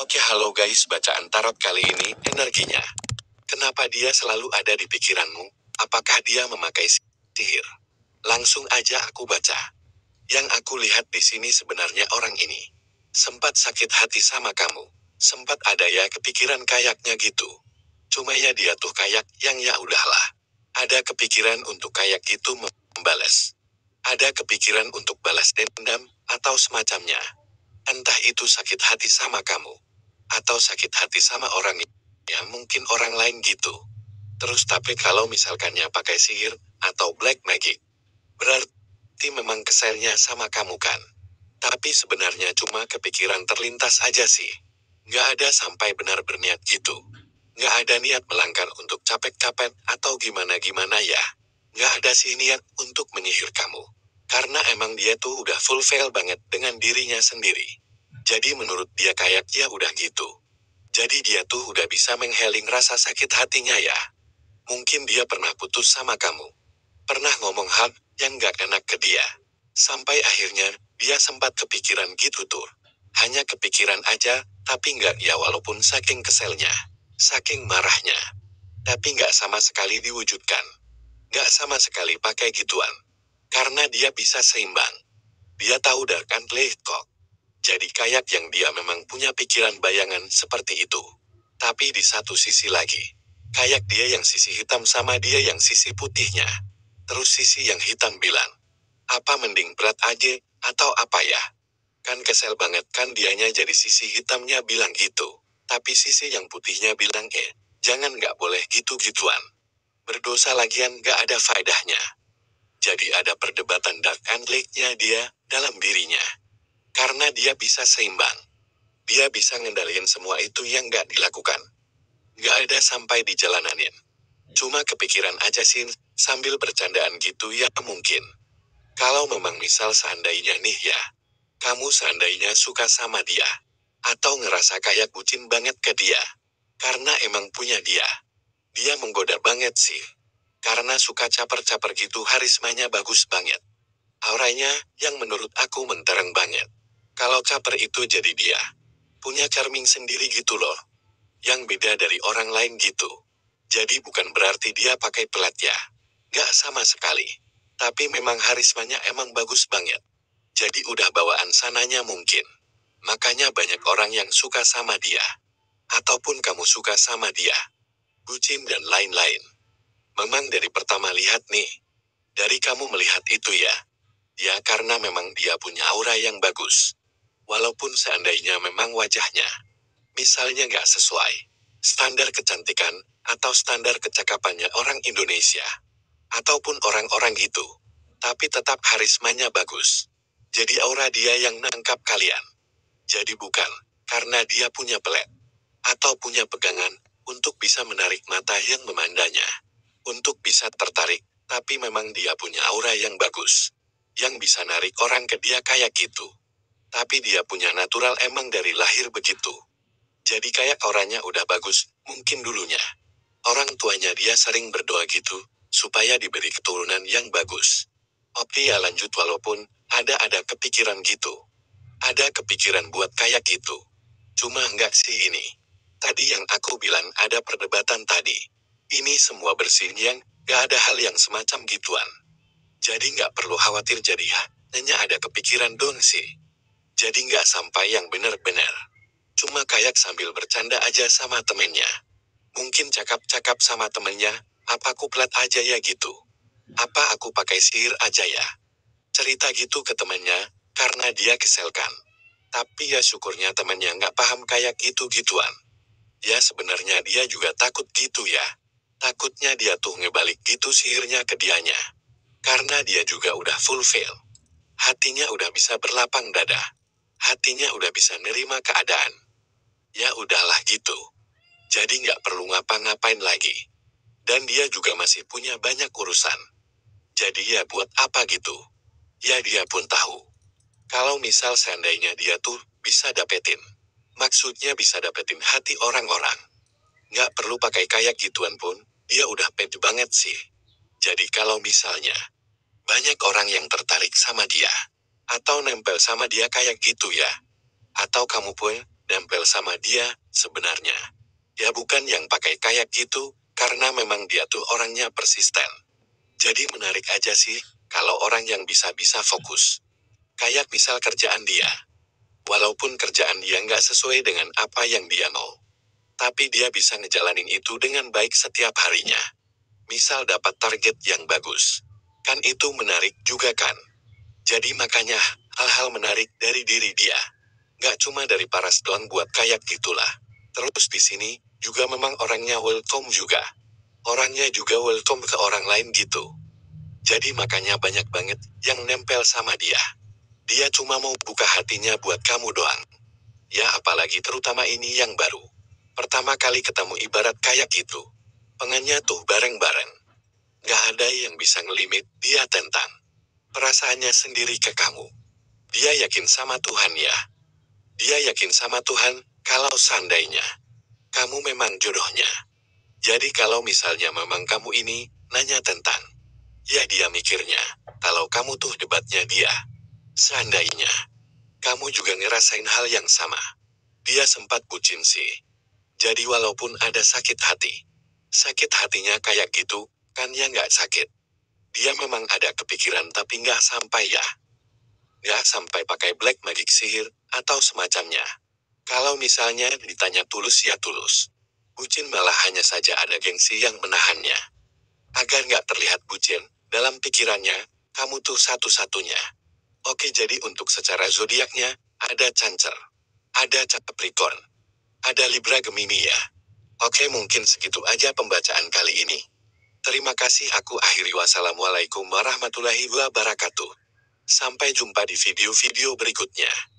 Oke, halo guys, bacaan tarot kali ini energinya. Kenapa dia selalu ada di pikiranmu? Apakah dia memakai sihir? Langsung aja aku baca. Yang aku lihat di sini sebenarnya orang ini sempat sakit hati sama kamu. Sempat ada ya kepikiran kayaknya gitu. Cuma ya dia tuh kayak yang ya udahlah. Ada kepikiran untuk kayak gitu membalas. Ada kepikiran untuk balas dendam atau semacamnya. Entah itu sakit hati sama kamu atau sakit hati sama orang ya mungkin orang lain gitu. Terus tapi kalau misalkannya pakai sihir atau black magic, berarti memang keselnya sama kamu kan. Tapi sebenarnya cuma kepikiran terlintas aja sih. Nggak ada sampai benar berniat gitu. Nggak ada niat melanggar untuk capek-capek atau gimana-gimana ya. Nggak ada sih niat untuk menyihir kamu. Karena emang dia tuh udah full fail banget dengan dirinya sendiri. Jadi menurut dia kayak ya udah gitu. Jadi dia tuh udah bisa menghealing rasa sakit hatinya ya. Mungkin dia pernah putus sama kamu. Pernah ngomong hal yang gak enak ke dia. Sampai akhirnya, dia sempat kepikiran gitu tuh. Hanya kepikiran aja, tapi gak ya walaupun saking keselnya. Saking marahnya. Tapi gak sama sekali diwujudkan. Gak sama sekali pakai gituan. Karena dia bisa seimbang. Dia tahu dan kan kok. Jadi kayak yang dia memang punya pikiran bayangan seperti itu. Tapi di satu sisi lagi, kayak dia yang sisi hitam sama dia yang sisi putihnya. Terus sisi yang hitam bilang, apa mending berat aja, atau apa ya? Kan kesel banget kan dianya jadi sisi hitamnya bilang gitu. Tapi sisi yang putihnya bilang jangan gak boleh gitu-gituan. Berdosa lagian gak ada faedahnya. Jadi ada perdebatan dark and light-nya dia dalam dirinya. Karena dia bisa seimbang. Dia bisa ngendaliin semua itu yang gak dilakukan. Gak ada sampai dijalananin. Cuma kepikiran aja sih, sambil bercandaan gitu ya mungkin. Kalau memang misal seandainya nih ya, kamu seandainya suka sama dia. Atau ngerasa kayak bucin banget ke dia. Karena emang punya dia. Dia menggoda banget sih. Karena suka caper-caper gitu harismanya bagus banget. Auranya yang menurut aku mentereng banget. Kalau caper itu jadi dia. Punya charming sendiri gitu loh. Yang beda dari orang lain gitu. Jadi bukan berarti dia pakai pelat ya. Gak sama sekali. Tapi memang harismanya emang bagus banget. Jadi udah bawaan sananya mungkin. Makanya banyak orang yang suka sama dia. Ataupun kamu suka sama dia. Bucin dan lain-lain. Memang dari pertama lihat nih. Dari kamu melihat itu ya. Ya karena memang dia punya aura yang bagus. Walaupun seandainya memang wajahnya. Misalnya gak sesuai. Standar kecantikan, atau standar kecakapannya orang Indonesia. Ataupun orang-orang gitu. Tapi tetap harismanya bagus. Jadi aura dia yang nangkap kalian. Jadi bukan, karena dia punya pelet. Atau punya pegangan, untuk bisa menarik mata yang memandanya. Untuk bisa tertarik, tapi memang dia punya aura yang bagus. Yang bisa narik orang ke dia kayak gitu. Tapi dia punya natural emang dari lahir begitu. Jadi kayak auranya udah bagus, mungkin dulunya. Orang tuanya dia sering berdoa gitu, supaya diberi keturunan yang bagus. Oke ya lanjut walaupun, ada kepikiran gitu. Ada kepikiran buat kayak gitu. Cuma enggak sih ini. Tadi yang aku bilang ada perdebatan tadi. Ini semua bersih yang, gak ada hal yang semacam gituan. Jadi nggak perlu khawatir jadi hanya ada kepikiran dong sih. Jadi nggak sampai yang benar-benar. Cuma kayak sambil bercanda aja sama temennya. Mungkin cakap-cakap sama temennya, apa aku pelat aja ya gitu. Apa aku pakai sihir aja ya. Cerita gitu ke temennya, karena dia keselkan. Tapi ya syukurnya temennya nggak paham kayak gitu-gituan. Ya sebenarnya dia juga takut gitu ya. Takutnya dia tuh ngebalik gitu sihirnya ke dianya. Karena dia juga udah full fail. Hatinya udah bisa berlapang dada. Hatinya udah bisa nerima keadaan. Ya udahlah gitu. Jadi nggak perlu ngapa-ngapain lagi. Dan dia juga masih punya banyak urusan. Jadi ya buat apa gitu. Ya dia pun tahu. Kalau misal seandainya dia tuh bisa dapetin. Maksudnya bisa dapetin hati orang-orang. Nggak perlu pakai kayak gituan pun, dia udah pede banget sih. Jadi kalau misalnya banyak orang yang tertarik sama dia. Atau nempel sama dia kayak gitu ya. Atau kamu pun, nempel sama dia, sebenarnya. Ya bukan yang pakai kayak gitu, karena memang dia tuh orangnya persisten. Jadi menarik aja sih, kalau orang yang bisa-bisa fokus. Kayak misal kerjaan dia. Walaupun kerjaan dia nggak sesuai dengan apa yang dia mau. Tapi dia bisa ngejalanin itu dengan baik setiap harinya. Misal dapat target yang bagus. Kan itu menarik juga kan? Jadi makanya, hal-hal menarik dari diri dia. Nggak cuma dari Paras doang buat kayak gitulah. Terus di sini, juga memang orangnya welcome juga. Orangnya juga welcome ke orang lain gitu. Jadi makanya banyak banget yang nempel sama dia. Dia cuma mau buka hatinya buat kamu doang. Ya apalagi terutama ini yang baru. Pertama kali ketemu ibarat kayak gitu. Pengennya tuh bareng-bareng. Gak ada yang bisa ngelimit dia tentang perasaannya sendiri ke kamu. Dia yakin sama Tuhan ya. Dia yakin sama Tuhan, kalau seandainya kamu memang jodohnya. Jadi kalau misalnya memang kamu ini nanya tentang, ya dia mikirnya, kalau kamu tuh debatnya dia. Seandainya kamu juga ngerasain hal yang sama. Dia sempat bucin sih. Jadi walaupun ada sakit hati. Sakit hatinya kayak gitu, kan ya nggak sakit. Dia memang ada kepikiran tapi nggak sampai ya. Nggak sampai pakai black magic sihir, atau semacamnya. Kalau misalnya ditanya tulus ya tulus. Bucin malah hanya saja ada gengsi yang menahannya. Agar nggak terlihat bucin, dalam pikirannya, kamu tuh satu-satunya. Oke jadi untuk secara zodiaknya, ada Cancer. Ada Capricorn. Ada Libra Gemini ya. Oke mungkin segitu aja pembacaan kali ini. Terima kasih aku akhiri wassalamualaikum warahmatullahi wabarakatuh. Sampai jumpa di video-video berikutnya.